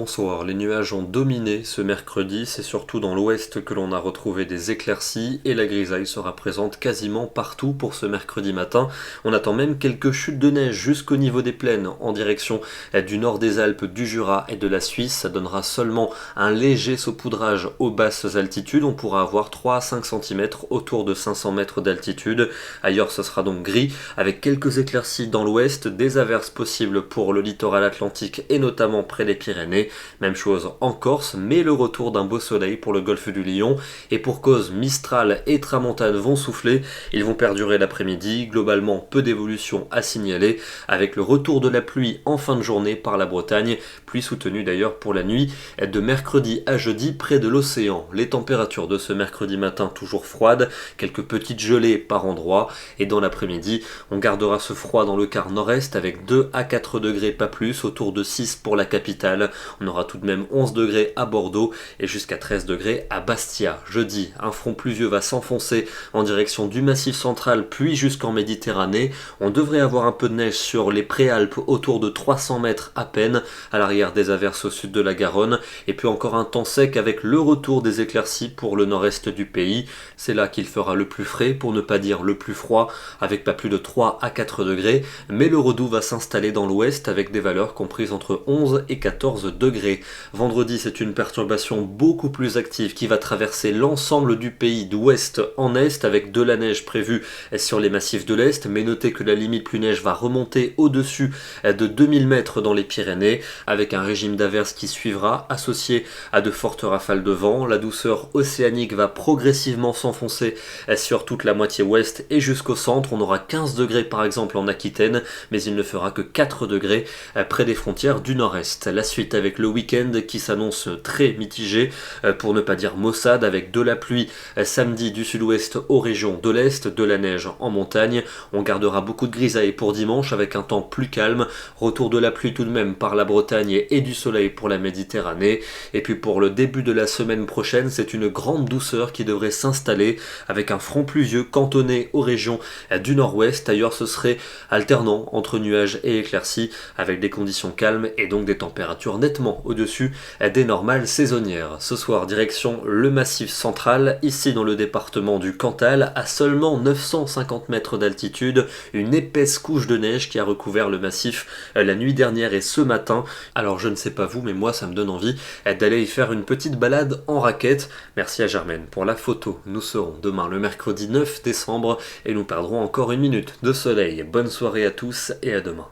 bonsoir. Les nuages ont dominé ce mercredi, c'est surtout dans l'ouest que l'on a retrouvé des éclaircies et la grisaille sera présente quasiment partout pour ce mercredi matin. On attend même quelques chutes de neige jusqu'au niveau des plaines en direction du nord des Alpes, du Jura et de la Suisse. Ça donnera seulement un léger saupoudrage aux basses altitudes. On pourra avoir 3 à 5 cm autour de 500 mètres d'altitude. Ailleurs, ce sera donc gris avec quelques éclaircies dans l'ouest, des averses possibles pour le littoral atlantique et notamment près des Pyrénées. Même chose en Corse, mais le retour d'un beau soleil pour le golfe du Lion. Et pour cause, Mistral et Tramontane vont souffler. Ils vont perdurer l'après-midi. Globalement, peu d'évolution à signaler, avec le retour de la pluie en fin de journée par la Bretagne. Pluie soutenue d'ailleurs pour la nuit de mercredi à jeudi près de l'océan. Les températures de ce mercredi matin toujours froides, quelques petites gelées par endroits. Et dans l'après-midi, on gardera ce froid dans le quart nord-est avec 2 à 4 degrés, pas plus, autour de 6 pour la capitale. On aura tout de même 11 degrés à Bordeaux et jusqu'à 13 degrés à Bastia. Jeudi, un front pluvieux va s'enfoncer en direction du Massif central puis jusqu'en Méditerranée. On devrait avoir un peu de neige sur les préalpes autour de 300 mètres à peine, à l'arrière des averses au sud de la Garonne, et puis encore un temps sec avec le retour des éclaircies pour le nord-est du pays. C'est là qu'il fera le plus frais, pour ne pas dire le plus froid, avec pas plus de 3 à 4 degrés, mais le redout va s'installer dans l'ouest avec des valeurs comprises entre 11 et 14 degrés. Vendredi, c'est une perturbation beaucoup plus active qui va traverser l'ensemble du pays d'ouest en est avec de la neige prévue sur les massifs de l'est, mais notez que la limite plus neige va remonter au-dessus de 2000 mètres dans les Pyrénées avec un régime d'averses qui suivra associé à de fortes rafales de vent. La douceur océanique va progressivement s'enfoncer sur toute la moitié ouest et jusqu'au centre. On aura 15 degrés par exemple en Aquitaine, mais il ne fera que 4 degrés près des frontières du nord-est. La suite avec le week-end qui s'annonce très mitigé, pour ne pas dire maussade, avec de la pluie samedi du sud-ouest aux régions de l'est, de la neige en montagne. On gardera beaucoup de grisaille pour dimanche avec un temps plus calme, retour de la pluie tout de même par la Bretagne et du soleil pour la Méditerranée. Et puis pour le début de la semaine prochaine, c'est une grande douceur qui devrait s'installer avec un front pluvieux cantonné aux régions du nord-ouest. Ailleurs, ce serait alternant entre nuages et éclaircies avec des conditions calmes et donc des températures nettement au-dessus des normales saisonnières. Ce soir, direction le Massif central, ici dans le département du Cantal, à seulement 950 mètres d'altitude, une épaisse couche de neige qui a recouvert le massif la nuit dernière et ce matin. Alors je ne sais pas vous, mais moi ça me donne envie d'aller y faire une petite balade en raquette. Merci à Germaine pour la photo. Nous serons demain le mercredi 9 décembre et nous perdrons encore une minute de soleil. Bonne soirée à tous et à demain.